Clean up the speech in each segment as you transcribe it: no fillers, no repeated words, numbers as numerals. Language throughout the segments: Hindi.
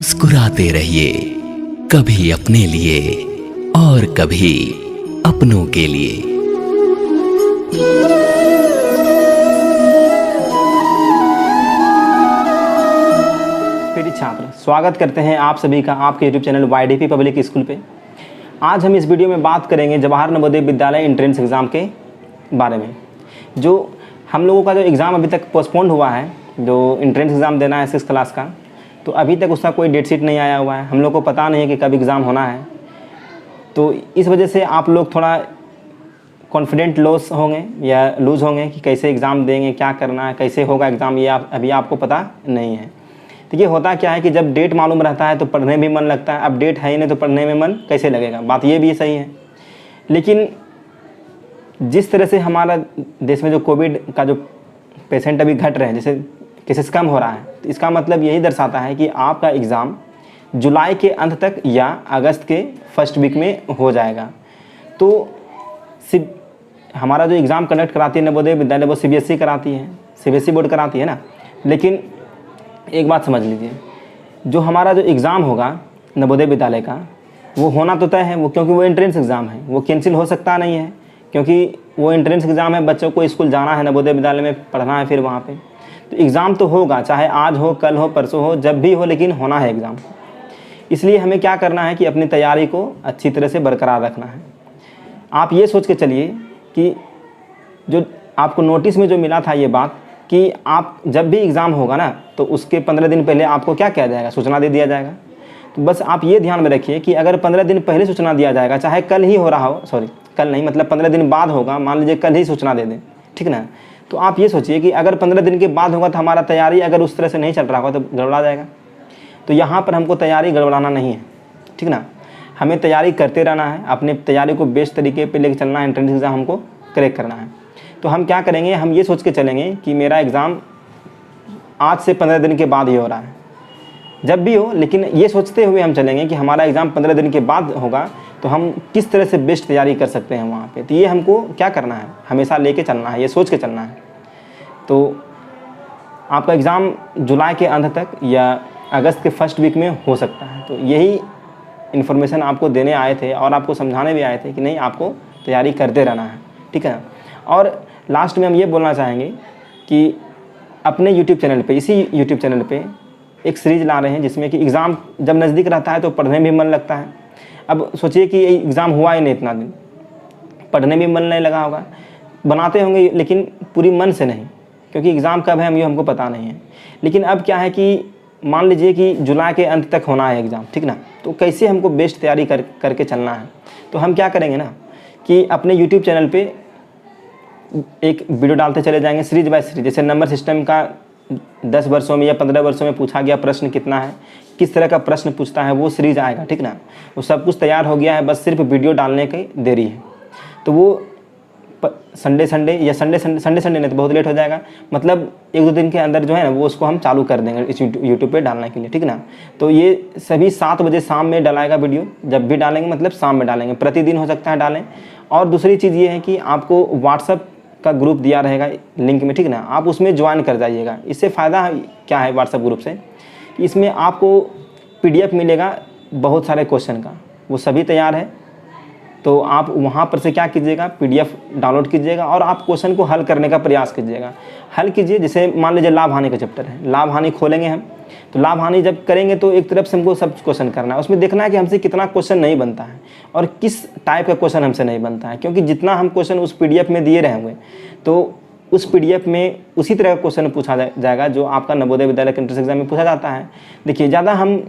मुस्कुराते रहिए, कभी अपने लिए और कभी अपनों के लिए। प्रिय छात्र, स्वागत करते हैं आप सभी का आपके YouTube channel YDP public school पे। आज हम इस वीडियो में बात करेंगे जवाहर नवोदय विद्यालय एंट्रेंस एग्ज़ाम के बारे में। जो हम लोगों का जो एग्ज़ाम अभी तक पोस्टपोन्ड हुआ है, जो एंट्रेंस एग्ज़ाम देना है 6th क्लास का, तो अभी तक उसका कोई डेट शीट नहीं आया हुआ है। हम लोग को पता नहीं है कि कब एग्ज़ाम होना है, तो इस वजह से आप लोग थोड़ा कॉन्फिडेंट लॉस होंगे या लूज़ होंगे कि कैसे एग्ज़ाम देंगे, क्या करना है, कैसे होगा एग्ज़ाम, ये अभी आपको पता नहीं है। तो ये होता क्या है कि जब डेट मालूम रहता है तो पढ़ने में मन लगता है। अब डेट है ही नहीं तो पढ़ने में मन कैसे लगेगा, बात ये भी सही है। लेकिन जिस तरह से हमारा देश में जो कोविड का जो पेशेंट अभी घट रहे हैं, जैसे केसेस कम हो रहा है, तो इसका मतलब यही दर्शाता है कि आपका एग्ज़ाम जुलाई के अंत तक या अगस्त के फर्स्ट वीक में हो जाएगा। तो सिर्फ हमारा जो एग्ज़ाम कंडक्ट कराती है नवोदय विद्यालय, वो CBSE कराती है, CBSE बोर्ड कराती है ना। लेकिन एक बात समझ लीजिए, जो हमारा जो एग्ज़ाम होगा नवोदय विद्यालय का, वो होना तो तय है, वो क्योंकि वो एंट्रेंस एग्ज़ाम है, वो कैंसिल हो सकता नहीं है, क्योंकि वो एंट्रेंस एग्ज़ाम है। बच्चों को स्कूल जाना है, नवोदय विद्यालय में पढ़ना है, फिर वहाँ पे तो एग्ज़ाम तो होगा, चाहे आज हो, कल हो, परसों हो, जब भी हो, लेकिन होना है एग्ज़ाम। इसलिए हमें क्या करना है कि अपनी तैयारी को अच्छी तरह से बरकरार रखना है। आप ये सोच के चलिए कि जो आपको नोटिस में जो मिला था ये बात, कि आप जब भी एग्ज़ाम होगा ना, तो उसके 15 दिन पहले आपको क्या किया जाएगा, सूचना दे दिया जाएगा। तो बस आप ये ध्यान में रखिए कि अगर 15 दिन पहले सूचना दिया जाएगा, चाहे कल ही हो रहा हो, सॉरी कल नहीं, मतलब 15 दिन बाद होगा, मान लीजिए कल ही सूचना दे दें, ठीक ना। तो आप ये सोचिए कि अगर 15 दिन के बाद होगा तो हमारा तैयारी अगर उस तरह से नहीं चल रहा होगा तो गड़बड़ा जाएगा। तो यहाँ पर हमको तैयारी गड़बड़ाना नहीं है, ठीक ना। हमें तैयारी करते रहना है, अपनी तैयारी को बेस्ट तरीके पे लेकर चलना है। एंट्रेंस एग्ज़ाम हमको क्रैक करना है। तो हम क्या करेंगे, हम ये सोच के चलेंगे कि मेरा एग्ज़ाम आज से 15 दिन के बाद ही हो रहा है, जब भी हो, लेकिन ये सोचते हुए हम चलेंगे कि हमारा एग्ज़ाम 15 दिन के बाद होगा, तो हम किस तरह से बेस्ट तैयारी कर सकते हैं वहाँ पे। तो ये हमको क्या करना है, हमेशा लेके चलना है, ये सोच के चलना है। तो आपका एग्ज़ाम जुलाई के अंत तक या अगस्त के फर्स्ट वीक में हो सकता है। तो यही इन्फॉर्मेशन आपको देने आए थे और आपको समझाने भी आए थे कि नहीं, आपको तैयारी करते रहना है, ठीक है। और लास्ट में हम ये बोलना चाहेंगे कि अपने YouTube चैनल पे, इसी YouTube चैनल पे एक सीरीज़ ला रहे हैं जिसमें कि एग्ज़ाम जब नज़दीक रहता है तो पढ़ने में मन लगता है। अब सोचिए कि एग्ज़ाम हुआ ही नहीं, इतना दिन पढ़ने में मन नहीं लगा होगा, बनाते होंगे लेकिन पूरी मन से नहीं, क्योंकि एग्ज़ाम कब है हमको पता नहीं है। लेकिन अब क्या है कि मान लीजिए कि जुलाई के अंत तक होना है एग्ज़ाम, ठीक ना। तो कैसे हमको बेस्ट तैयारी करके चलना है, तो हम क्या करेंगे ना कि अपने YouTube चैनल पे एक वीडियो डालते चले जाएंगे सीरीज बाय सीरीज। जैसे नंबर सिस्टम का 10 वर्षों में या 15 वर्षों में पूछा गया प्रश्न कितना है, किस तरह का प्रश्न पूछता है, वो सीरीज आएगा, ठीक ना। वो सब कुछ तैयार हो गया है, बस सिर्फ वीडियो डालने की देरी है। तो वो संडे या संडे नहीं तो बहुत लेट हो जाएगा, मतलब 1-2 दिन के अंदर जो है ना, वो उसको हम चालू कर देंगे इस यूट्यूब पे डालने के लिए, ठीक ना। तो ये सभी 7 बजे शाम में डलाएगा वीडियो, जब भी डालेंगे मतलब शाम में डालेंगे, प्रतिदिन हो सकता है डालें। और दूसरी चीज़ ये है कि आपको व्हाट्सअप का ग्रुप दिया रहेगा लिंक में, ठीक ना, आप उसमें ज्वाइन कर जाइएगा। इससे फ़ायदा क्या है व्हाट्सअप ग्रुप से, इसमें आपको PDF मिलेगा बहुत सारे क्वेश्चन का, वो सभी तैयार है। तो आप वहाँ पर से क्या कीजिएगा, PDF डाउनलोड कीजिएगा और आप क्वेश्चन को हल करने का प्रयास कीजिएगा। हल कीजिए, जैसे मान लीजिए लाभ हानि का चैप्टर है, लाभ हानि खोलेंगे हम, तो लाभ हानि जब करेंगे तो एक तरफ से हमको सब क्वेश्चन करना है, उसमें देखना है कि हमसे कितना क्वेश्चन नहीं बनता है और किस टाइप का क्वेश्चन हमसे नहीं बनता है। क्योंकि जितना हम क्वेश्चन उस PDF में दिए रहेंगे, तो उस PDF में उसी तरह का क्वेश्चन पूछा जाएगा जो आपका नवोदय विद्यालय के एंट्रेंस एग्जाम में पूछा जाता है। देखिए, ज़्यादा हम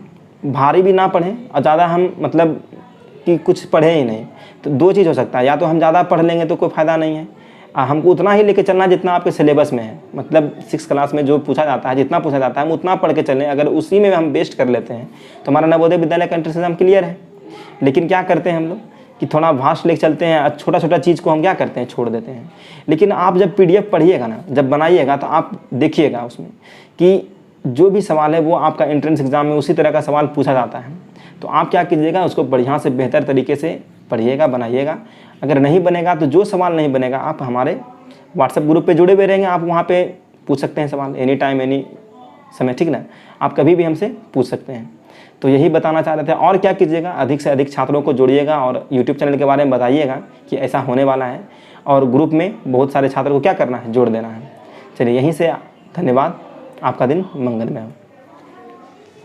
भारी भी ना पढ़ें और ज़्यादा हम मतलब कि कुछ पढ़े ही नहीं, तो 2 चीज़ हो सकता है, या तो हम ज़्यादा पढ़ लेंगे तो कोई फ़ायदा नहीं है, हमको उतना ही लेके चलना जितना आपके सिलेबस में है। मतलब 6th क्लास में जो पूछा जाता है, जितना पूछा जाता है, हम उतना पढ़ के चलें। अगर उसी में हम बेस्ट कर लेते हैं तो हमारा नवोदय विद्यालय का एंट्रेंस एग्जाम क्लियर है। लेकिन क्या करते हैं हम लोग कि थोड़ा वास्ट लेके चलते हैं, छोटा छोटा चीज़ को हम क्या करते हैं, छोड़ देते हैं। लेकिन आप जब PDF पढ़िएगा ना, जब बनाइएगा, तो आप देखिएगा उसमें कि जो भी सवाल है वो आपका एंट्रेंस एग्जाम में उसी तरह का सवाल पूछा जाता है। तो आप क्या कीजिएगा, उसको बढ़िया से बेहतर तरीके से पढ़िएगा, बनाइएगा। अगर नहीं बनेगा तो जो सवाल नहीं बनेगा, आप हमारे व्हाट्सएप ग्रुप पे जुड़े हुए रहेंगे, आप वहाँ पे पूछ सकते हैं सवाल, एनी टाइम एनी समय, ठीक ना। आप कभी भी हमसे पूछ सकते हैं। तो यही बताना चाह रहे थे। और क्या कीजिएगा, अधिक से अधिक छात्रों को जोड़िएगा और यूट्यूब चैनल के बारे में बताइएगा कि ऐसा होने वाला है, और ग्रुप में बहुत सारे छात्रों को क्या करना है, जोड़ देना है। चलिए यहीं से धन्यवाद, आपका दिन मंगलमय हो।